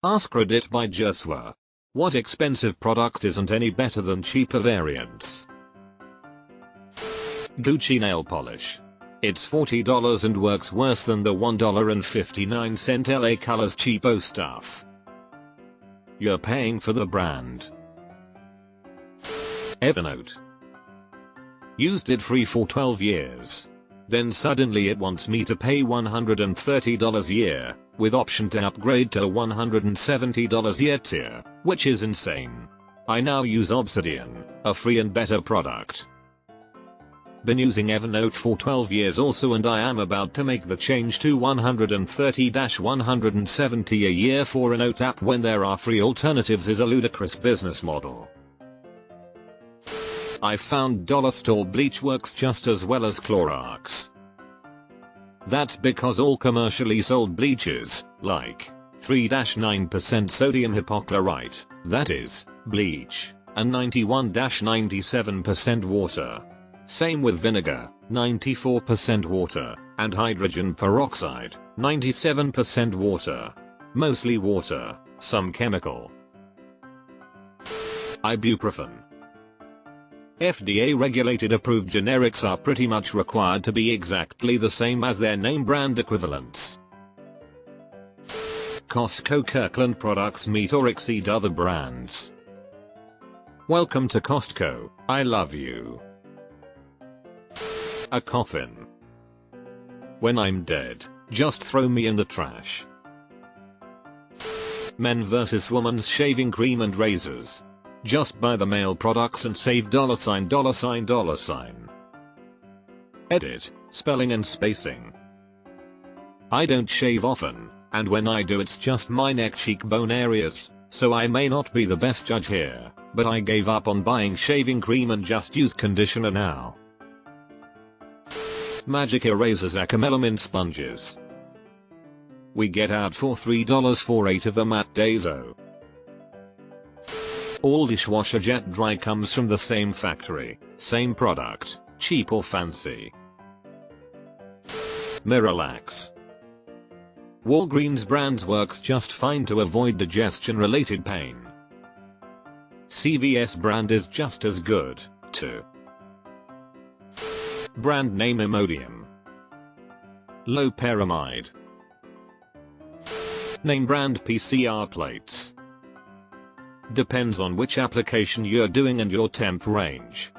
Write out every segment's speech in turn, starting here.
AskReddit by Joshua. What expensive product isn't any better than cheaper variants? Gucci nail polish. It's $40 and works worse than the $1.59 LA Colors cheapo stuff. You're paying for the brand. Evernote. Used it free for 12 years. Then suddenly it wants me to pay $130 a year, with option to upgrade to a $170 a year tier, which is insane. I now use Obsidian, a free and better product. Been using Evernote for 12 years also, and I am about to make the change to $130-$170 a year for a note app when there are free alternatives is a ludicrous business model. I found dollar store bleach works just as well as Clorox. That's because all commercially sold bleaches, like 3-9% sodium hypochlorite, that is, bleach, and 91-97% water. Same with vinegar, 94% water, and hydrogen peroxide, 97% water. Mostly water, some chemical. Ibuprofen. FDA regulated approved generics are pretty much required to be exactly the same as their name brand equivalents. Costco Kirkland products meet or exceed other brands. Welcome to Costco, I love you. A coffin. When I'm dead, just throw me in the trash. Men vs Women's shaving cream and razors. Just buy the male products and save $. Edit, spelling and spacing. I don't shave often, and when I do it's just my neck cheekbone areas, so I may not be the best judge here, but I gave up on buying shaving cream and just use conditioner now. Magic Erasers Acamelamine sponges. We get out for $3 for 8 of them at Daiso. All dishwasher jet dry comes from the same factory, same product, cheap or fancy. Miralax. Walgreens brands works just fine to avoid digestion related pain. CVS brand is just as good, too. Brand name Imodium. Loperamide. Name brand PCR plates. Depends on which application you're doing and your temp range.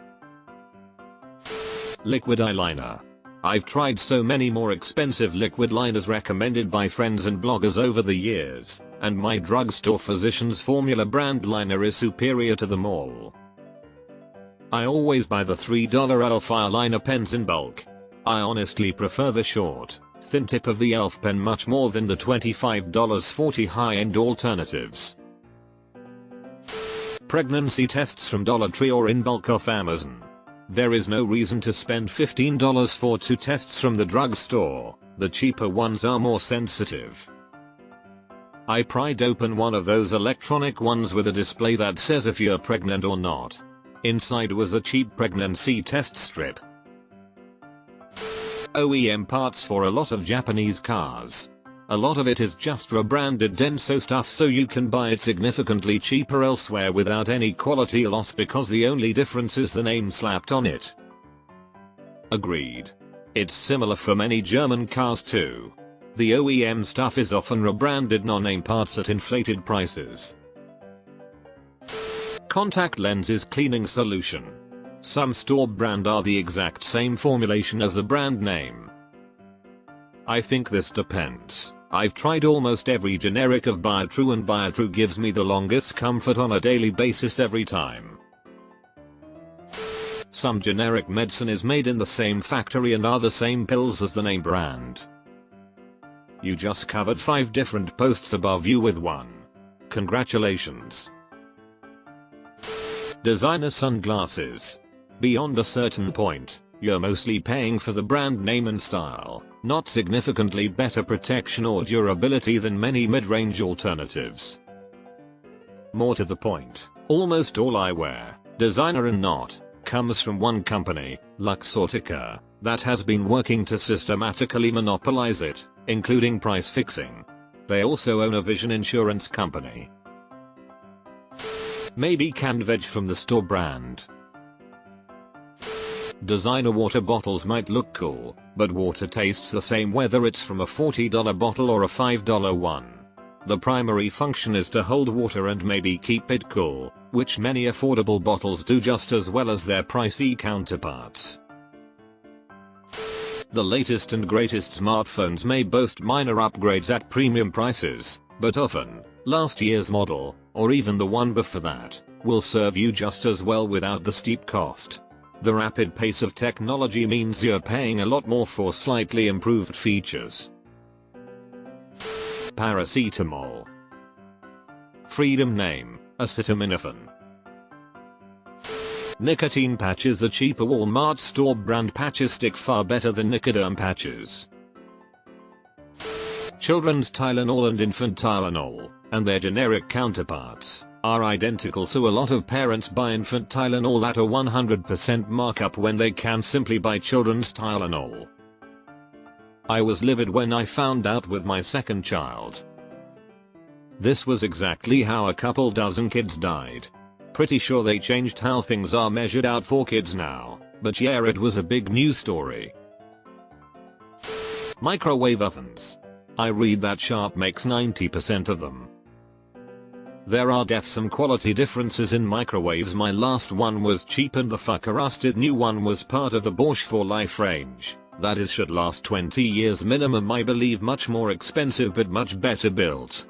Liquid eyeliner. I've tried so many more expensive liquid liners recommended by friends and bloggers over the years, and my drugstore physician's formula brand liner is superior to them all. I always buy the $3 e.l.f. eyeliner pens in bulk. I honestly prefer the short, thin tip of the e.l.f. pen much more than the $25.40 high-end alternatives. Pregnancy tests from Dollar Tree or in bulk off Amazon. There is no reason to spend $15 for 2 tests from the drugstore, the cheaper ones are more sensitive. I pried open one of those electronic ones with a display that says if you're pregnant or not. Inside was a cheap pregnancy test strip. OEM parts for a lot of Japanese cars. A lot of it is just rebranded Denso stuff so you can buy it significantly cheaper elsewhere without any quality loss because the only difference is the name slapped on it. Agreed. It's similar for many German cars too. The OEM stuff is often rebranded non-name parts at inflated prices. Contact lenses cleaning solution. Some store brand are the exact same formulation as the brand name. I think this depends. I've tried almost every generic of Biotrue and Biotrue gives me the longest comfort on a daily basis every time. Some generic medicine is made in the same factory and are the same pills as the name brand. You just covered 5 different posts above you with one. Congratulations. Designer sunglasses. Beyond a certain point, you're mostly paying for the brand name and style, not significantly better protection or durability than many mid-range alternatives. More to the point, almost all eyewear, designer and not, comes from one company, Luxottica, that has been working to systematically monopolize it, including price fixing. They also own a vision insurance company. Maybe canned veg from the store brand. Designer water bottles might look cool, but water tastes the same whether it's from a $40 bottle or a $5 one. The primary function is to hold water and maybe keep it cool, which many affordable bottles do just as well as their pricey counterparts. The latest and greatest smartphones may boast minor upgrades at premium prices, but often, last year's model, or even the one before that, will serve you just as well without the steep cost. The rapid pace of technology means you're paying a lot more for slightly improved features. Paracetamol. Freedom name, acetaminophen. Nicotine patches. The cheaper Walmart store brand patches stick far better than Nicoderm patches. Children's Tylenol and infant Tylenol, and their generic counterparts, are identical, so a lot of parents buy infant Tylenol at a 100% markup when they can simply buy children's Tylenol. I was livid when I found out with my second child. This was exactly how a couple dozen kids died. Pretty sure they changed how things are measured out for kids now, but yeah, it was a big news story. Microwave ovens. I read that Sharp makes 90% of them. There are some quality differences in microwaves. My last one was cheap and the fucker rusted. New one was part of the Bosch for Life range. That is, should last 20 years minimum. I believe much more expensive but much better built.